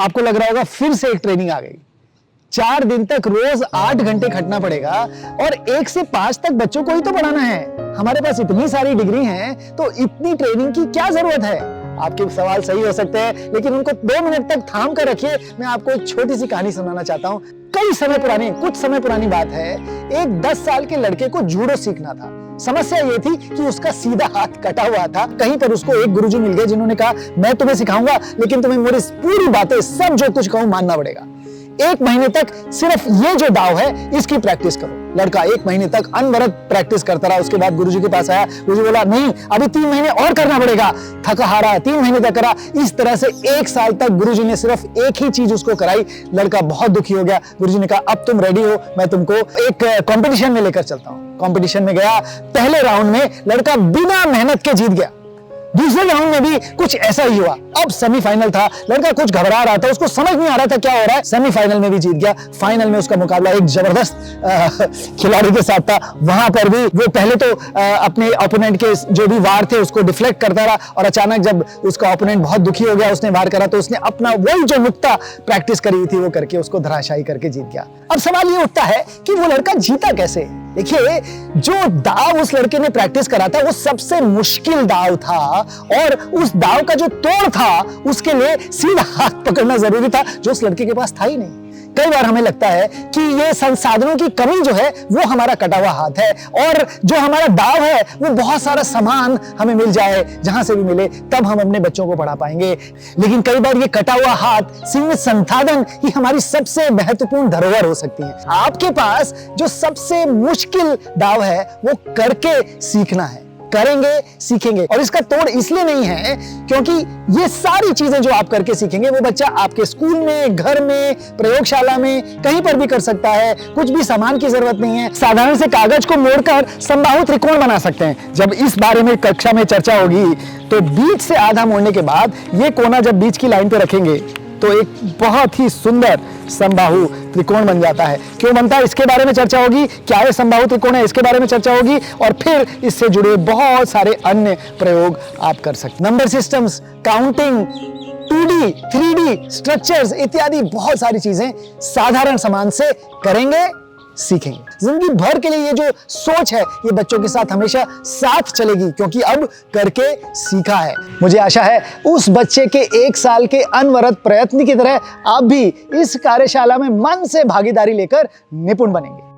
आपको लग रहा होगा फिर से एक ट्रेनिंग आ गई। 4 दिन तक रोज 8 घंटे खटना पड़ेगा और 1 से 5 तक बच्चों को ही तो पढ़ाना है। हमारे पास इतनी सारी डिग्री हैं, तो इतनी ट्रेनिंग की क्या जरूरत है? आपके सवाल सही हो सकते हैं, लेकिन उनको 2 मिनट तक थाम कर रखिए। मैं आपको एक छोटी सी कहानी सुनाना चाहता हूं। कुछ समय पुरानी बात है। एक 10 साल के लड़के को जूडो सीखना था। समस्या ये थी कि उसका सीधा हाथ कटा हुआ था। कहीं पर उसको एक गुरुजी मिल गए जिन्होंने कहा, मैं तुम्हें सिखाऊंगा, लेकिन तुम्हें मेरी पूरी बातें, सब जो कुछ कहूं, मानना पड़ेगा। 1 महीने तक सिर्फ ये जो दाव है इसकी प्रैक्टिस करो। लड़का 1 महीने तक अनवरत प्रैक्टिस करता रहा। उसके बाद गुरुजी के पास आया। गुरुजी बोला, नहीं, अभी 3 महीने और करना पड़ेगा। थका हारा 3 महीने तक करा। इस तरह से 1 साल तक गुरुजी ने सिर्फ एक ही चीज उसको कराई। लड़का बहुत दुखी हो गया। गुरुजी ने कहा, अब तुम रेडी हो, मैं तुमको एक कंपटीशन में लेकर चलता हूं। कंपटीशन में गया। पहले राउंड में लड़का बिना मेहनत के जीत गया। दूसरे राउंड में भी कुछ ऐसा ही हुआ। अब सेमीफाइनल था। लड़का कुछ घबरा रहा था, उसको समझ नहीं आ रहा था क्या हो रहा है। सेमीफाइनल में भी जीत गया। फाइनल में उसका मुकाबला एक जबरदस्त खिलाड़ी के साथ था। वहां पर भी वो पहले तो अपने ओपोनेंट के जो भी वार थे उसको डिफ्लेक्ट करता रहा, और अचानक जब उसका ओपोनेंट बहुत दुखी हो गया, उसने वार करा, तो उसने अपना वही जो नुक्ता प्रैक्टिस करी थी वो करके उसको धराशायी करके जीत गया। अब सवाल ये उठता है कि वो लड़का जीता कैसे? देखिए, जो दाव उस लड़के ने प्रैक्टिस करा था वो सबसे मुश्किल दाव था, और उस दाव का जो तोड़ था उसके लिए सीधा हाथ पकड़ना जरूरी था, जो उस लड़के के पास था ही नहीं। कई बार हमें लगता है कि ये संसाधनों की कमी जो है वो हमारा कटा हुआ हाथ है, और जो हमारा दाव है वो बहुत सारा सामान हमें मिल जाए, जहां से भी मिले, तब हम अपने बच्चों को पढ़ा पाएंगे। लेकिन कई बार ये कटा हुआ हाथ, सीमित संसाधन ही हमारी सबसे महत्वपूर्ण धरोहर हो सकती है। आपके पास जो सबसे मुश्किल दाव है वो करके सीखना है। करेंगे, सीखेंगे। और इसका तोड़ इसलिए नहीं है क्योंकि ये सारी चीजें जो आप करके सीखेंगे वो बच्चा आपके स्कूल में, घर में, प्रयोगशाला में, कहीं पर भी कर सकता है। कुछ भी सामान की जरूरत नहीं है। साधारण से कागज को मोड़कर समबाहु त्रिकोण बना सकते हैं। जब इस बारे में कक्षा में चर्चा होगी तो बीच से आधा मोड़ने के बाद ये कोना जब बीच की लाइन पे रखेंगे तो एक बहुत ही सुंदर समबाहु त्रिकोण बन जाता है। क्यों बनता है, इसके बारे में चर्चा होगी। क्या है समबाहु त्रिकोण है, इसके बारे में चर्चा होगी, और फिर इससे जुड़े बहुत सारे अन्य प्रयोग आप कर सकते हैं। Number systems, counting, 2D, 3D structures इत्यादि बहुत सारी चीजें साधारण सामान से करेंगे, सीखेंगे। जिंदगी भर के लिए ये जो सोच है ये बच्चों के साथ हमेशा साथ चलेगी, क्योंकि अब करके सीखा है। मुझे आशा है उस बच्चे के 1 साल के अनवरत प्रयत्न की तरह आप भी इस कार्यशाला में मन से भागीदारी लेकर निपुण बनेंगे।